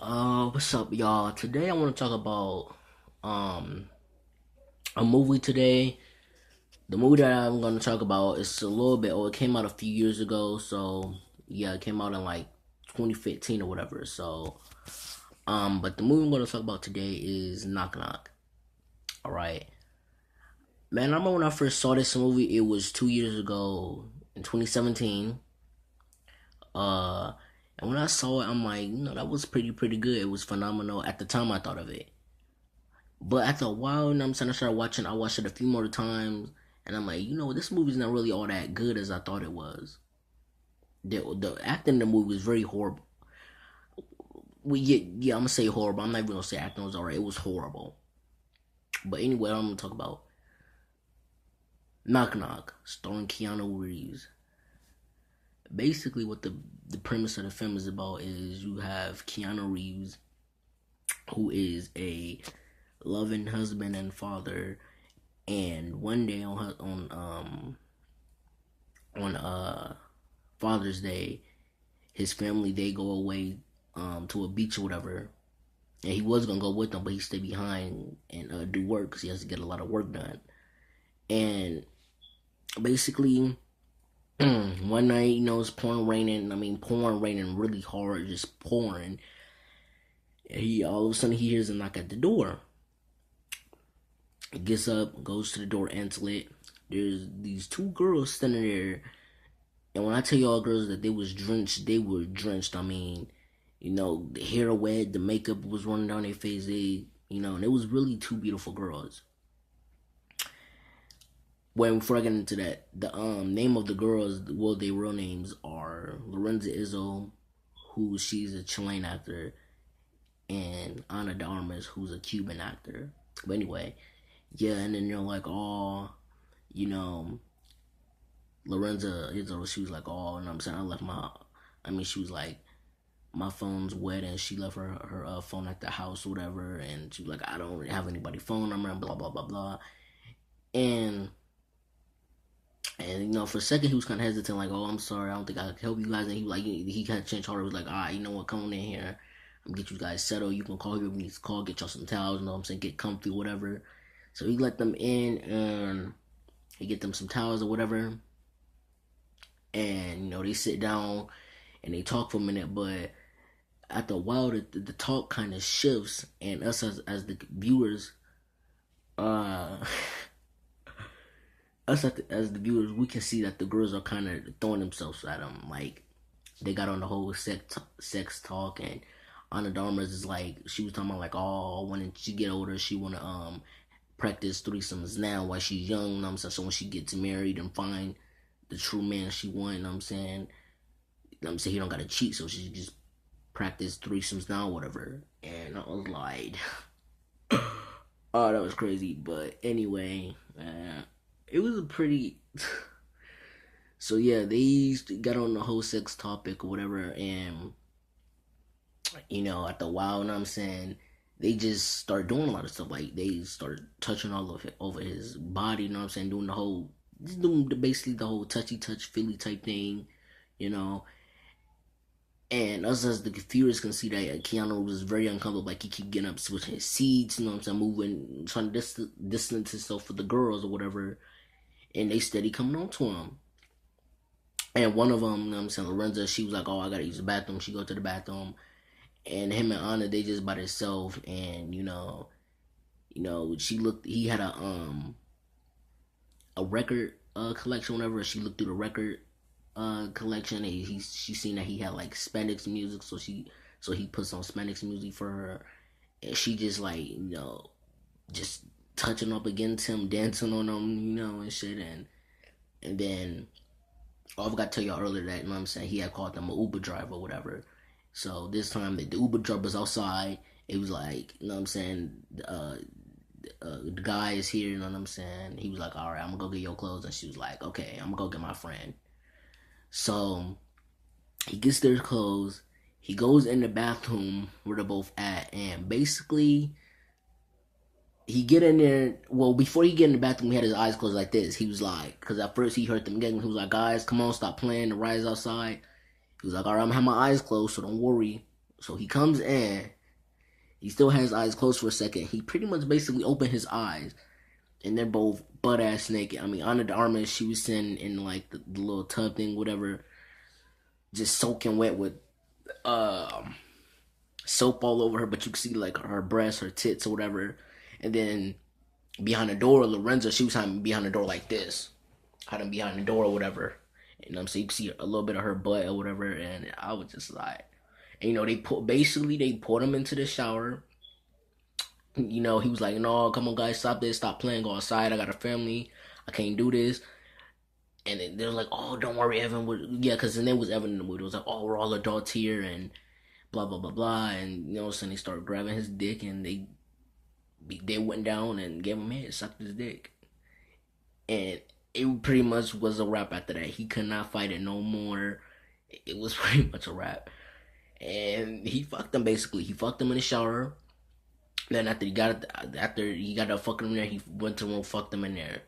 What's up, y'all? Today I want to talk about um a movie today. The movie that I'm going to talk about is a little bit old. It came out a few years ago, so yeah, it came out in like 2015 or whatever. But the movie I'm going to talk about today is Knock Knock. All right, man. I remember when I first saw this movie. It was 2 years ago in 2017. Uh, and when I saw it, I'm like, that was pretty good. It was phenomenal at the time. I thought of it. But after a while, I'm saying, I started watching. I watched it a few more times, and I'm like, this movie's not really all that good as I thought it was. The acting in the movie was very horrible. Well, yeah, I'm gonna say horrible. I'm not even gonna say acting was alright. It was horrible. But anyway, I'm gonna talk about Knock Knock, starring Keanu Reeves. Basically, what the premise of the film is about is you have Keanu Reeves, who is a loving husband and father, and one day on Father's Day, his family they go away to a beach or whatever, and he was gonna go with them, but he stayed behind and do work because he has to get a lot of work done. And basically, one night, it's pouring raining. I mean, pouring raining really hard, just pouring. And he all of a sudden he hears a knock at the door. He gets up, goes to the door, answers it. There's these two girls standing there. And when I tell y'all girls that they were drenched. I mean, the hair wet, the makeup was running down their face. And it was really two beautiful girls. When before I get into that, the name of the girls, well, their real names are Lorenza Izzo, who she's a Chilean actor, and Ana de Armas, who's a Cuban actor. But anyway, yeah, and then they're like, oh, you know, Lorenza Izzo, she was like, oh, and I'm saying she was like, my phone's wet, and she left her phone at the house or whatever, and she was like, I don't have anybody's phone number, and blah blah blah blah, and for a second he was kind of hesitant, like, oh, I'm sorry, I don't think I can help you guys, and he kind of changed heart, was like, all right, you know what, come on in here, I'm gonna get you guys settled, you can call here if you need to call, get y'all some towels, you know what I'm saying, get comfy, whatever. So he let them in, and he get them some towels or whatever, and they sit down and they talk for a minute, but after a while the talk kind of shifts, and us as the viewers, uh as the viewers, we can see that the girls are kind of throwing themselves at him, like they got on the whole sex talk, and Ana Darmas is like, she was talking about like, oh, when she get older she wanna practice threesomes now while she's young, you know what I'm saying, so when she gets married and find the true man she want, you know what I'm saying, he don't gotta cheat, so she just practice threesomes now, whatever. And I was like, oh, that was crazy. But anyway, it was a pretty. So yeah, they got on the whole sex topic or whatever, and after a while, you know what I'm saying, they just start doing a lot of stuff. Like they start touching all of it over his body, you know what I'm saying, doing basically the whole touchy touch Philly type thing, you know. And us as the viewers can see that Keanu was very uncomfortable. Like he keep getting up, switching his seats, you know what I'm saying, moving, trying to distance himself with the girls or whatever. And they steady coming on to him. And one of them, you know what I'm saying, Lorenza, she was like, oh, I gotta use the bathroom. She go to the bathroom. And him and Anna, they just by themselves. And, he had a record collection, whatever. She looked through the record collection, and she seen that he had like Spanish music, so he put some Spanish music for her, and she just like, just touching up against him, dancing on him, and shit, and then, oh, I forgot to tell y'all earlier that, you know what I'm saying, he had called them an Uber driver or whatever. So this time the Uber driver was outside. It was like, you know what I'm saying, the guy is here, you know what I'm saying. He was like, all right, I'm gonna go get your clothes, and she was like, okay, I'm gonna go get my friend. So he gets their clothes. He goes in the bathroom where they're both at, and basically he get in there. Well, before he get in the bathroom, he had his eyes closed like this. He was like, because at first he heard them getting. He was like, guys, come on, stop playing. The ride's outside. He was like, all right, I'm gonna have my eyes closed, so don't worry. So he comes in. He still has his eyes closed for a second. He pretty much basically opened his eyes, and they're both butt ass naked. I mean, Ana de Armas, she was sitting in like the little tub thing, whatever, just soaking wet with uh, soap all over her, but you can see like her breasts, her tits, or whatever. And then behind the door, Lorenza, she was hiding behind the door like this, hiding behind the door or whatever. You know what I'm saying? You can see a little bit of her butt or whatever. And I was just like, and, they put him into the shower. You know, he was like, no, come on, guys, stop this, stop playing, go outside. I got a family, I can't do this. And they're like, oh, don't worry, Evan. Yeah, because the name was Evan in the movie. It was like, oh, we're all adults here, and blah blah blah blah. And you know, so they started grabbing his dick, and they went down and gave him head, sucked his dick, and it pretty much was a wrap after that. He could not fight it no more. It was pretty much a wrap, and he fucked him basically. He fucked him in the shower. Then after he got done fucking him there, he went to the room, fucked him in there.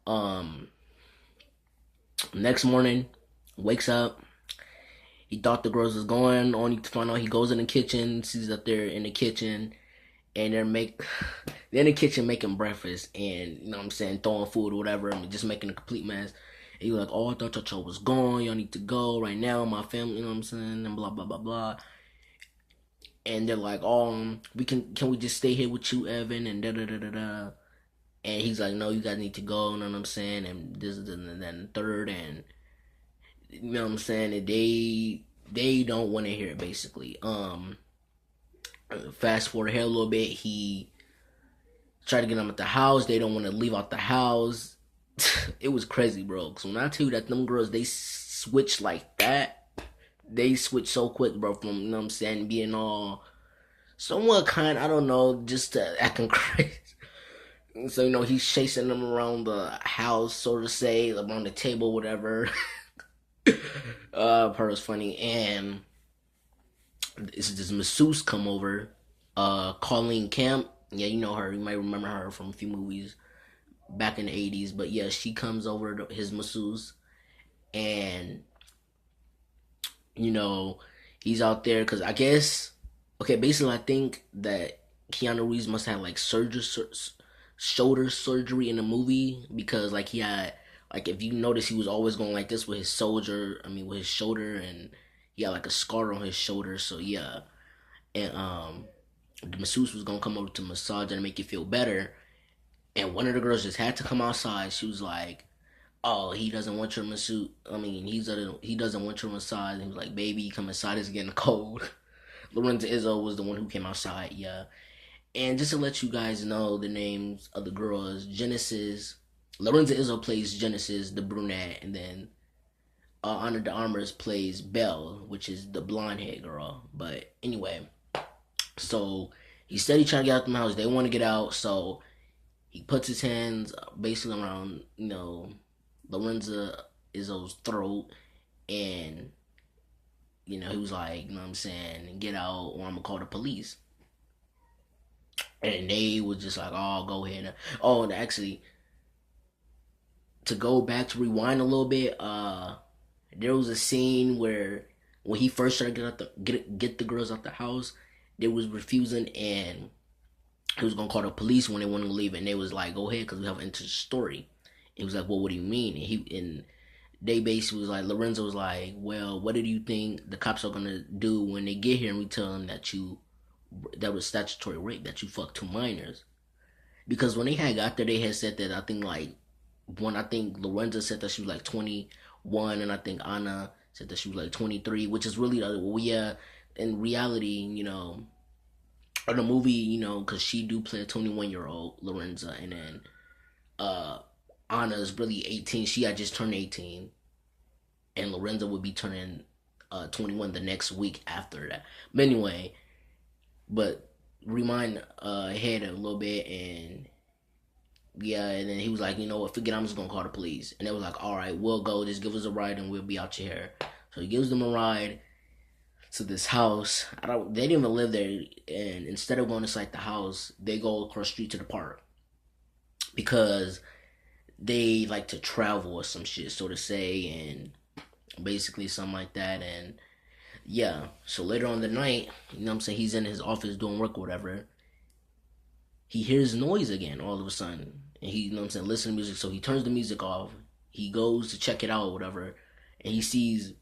Um, Next morning, wakes up. He thought the girls was going. Only to find out he goes in the kitchen, sees that they're in the kitchen, and they're in the kitchen making breakfast, and you know what I'm saying, throwing food or whatever, and just making a complete mess. And he was like, oh, I thought y'all was gone. Y'all need to go right now. My family, you know what I'm saying, and blah blah blah blah. And they're like, oh, can we just stay here with you, Evan, and da da da da da. And he's like, no, you guys need to go. You know what I'm saying, and this and then the third, and you know what I'm saying, and they don't want to hear it basically. Fast forward here a little bit, he tried to get them at the house. They don't want to leave out the house. It was crazy, bro. Cause when I tell you that them girls, they switch like that. They switch so quick, bro. From, you know what I'm saying, being all somewhat kind, I don't know, just to acting crazy. So you know, he's chasing them around the house, so to say, around the table, whatever. Part was funny, and this masseuse come over, Colleen Camp. Yeah, you know her. You might remember her from a few movies back in the '80s. But yeah, she comes over to his masseuse, and you know, he's out there because I guess, okay, basically I think that Keanu Reeves must have like shoulder surgery in the movie, because like he had, like, if you notice, he was always going like this with his with his shoulder, and he had like a scar on his shoulder. So yeah, and the masseuse was gonna come over to massage and make you feel better, and one of the girls just had to come outside. She was like, oh, he doesn't want your masseuse. He doesn't want your massage. And he was like, baby, come inside. It's getting cold. Lorenza Izzo was the one who came outside. Yeah, and just to let you guys know the names of the girls, Genesis. Lorenza Izzo plays Genesis, the brunette, and then Ana de Armas plays Belle, which is the blonde haired girl. But anyway, so he said he trying to get out the house. They want to get out, so he puts his hands basically around, you know, Lorenza Izzo's throat, and you know, he was like, you know what I'm saying, get out or I'm gonna call the police. And they was just like, oh, go ahead. Oh, and actually, to go back to rewind a little bit, there was a scene where when he first started get the girls out the house, they was refusing, and he was gonna call the police when they wanted to leave, and they was like, go ahead, because we have entered the story. He was like, well, what do you mean? And they basically was like, Lorenzo was like, well, what do you think the cops are gonna do when they get here and we tell them that was statutory rape, that you fucked two minors? Because when they had got there, they had said that, I think Lorenza said that she was like 21, and I think Anna said that she was like 23, which is really, well, yeah, in reality, you know, or the movie, you know, because she do play a 21-year-old Lorenza, and then Anna is really 18. She had just turned 18, and Lorenza would be turning 21 the next week after that. But anyway, but rewind ahead a little bit, and yeah, and then he was like, you know what, forget, I'm just gonna call the police. And they was like, all right, we'll go, just give us a ride and we'll be out your hair. So he gives them a ride to this house. They didn't even live there, and instead of going inside the house, they go across the street to the park, because they like to travel or some shit, so to say, and basically something like that. And Yeah. So later on the night, you know what I'm saying, he's in his office doing work or whatever. He hears noise again all of a sudden. And he, you know what I'm saying, listen to music. So he turns the music off. He goes to check it out or whatever. And he sees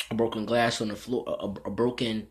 a broken glass on the floor, a broken